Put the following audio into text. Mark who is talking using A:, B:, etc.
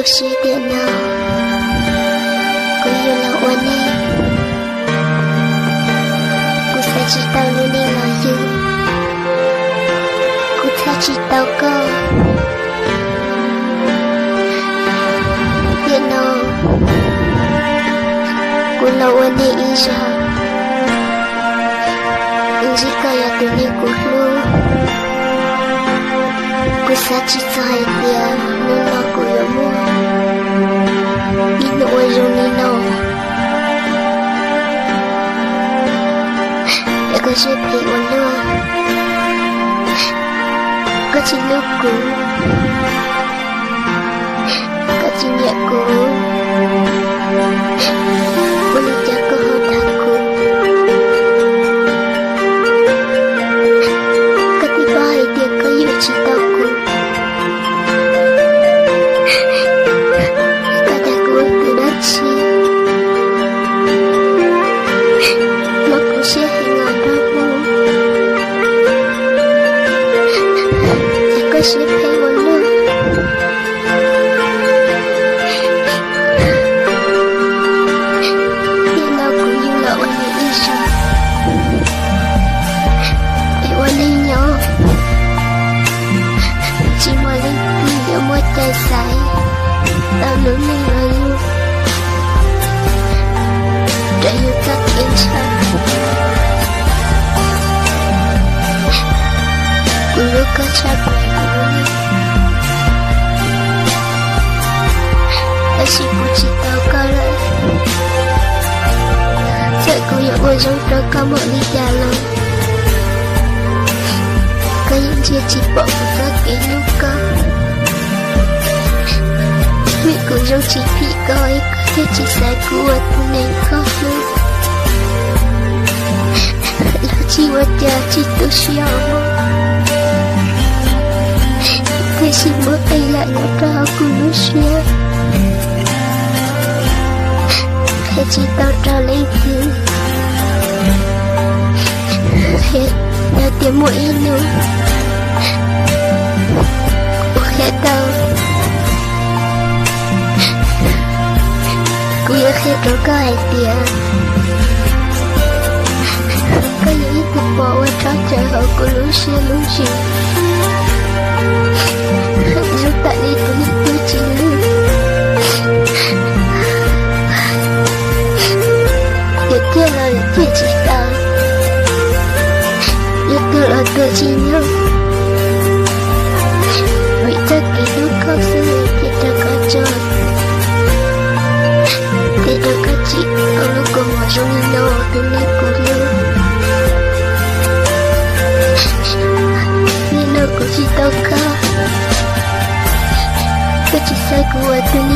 A: 是电脑，我有了我呢，我才知道努力了有，我才知道个电脑，我了我呢一下，jika ya tuni kuhlu, ku saci cahaya dia nuna ku yamu, inu wajung nino, ya kasih ulu, kaciluku, kacinyaku, boleh jaga hodaku. Dia kayu cintaku, kadaku terdaci, maku sehingga damu, jika sipai walu, bila ku yula wali isya, walinya. Chỉ mà linh đi ở một trời dài, tao lớn lên lalu, trời yêu các em sao, ku luka capek aku, asyik ku cita kala, saat ku yang ujung kamu di jalan. Kayak dia cipak sakit luka, mikku jauh cipik kau ikat cisai kuat puning kau lu. Lu jiwa dia citu siapa, kasih berkelak nyata aku manusia. Kasih tahu terlalu, ya dia mau inu. Ku yakin kau kaya dia, kaya itu bawa caca aku lusi. Lu tak itu cinta, ya dia lah dia cinta, ya dia lah dia cinta. Kau sendiri tidak kacau, tidak kacik kalau kau masuk nino dunia kuliah. Nino ku cita kau, kecil saya kuat dunia.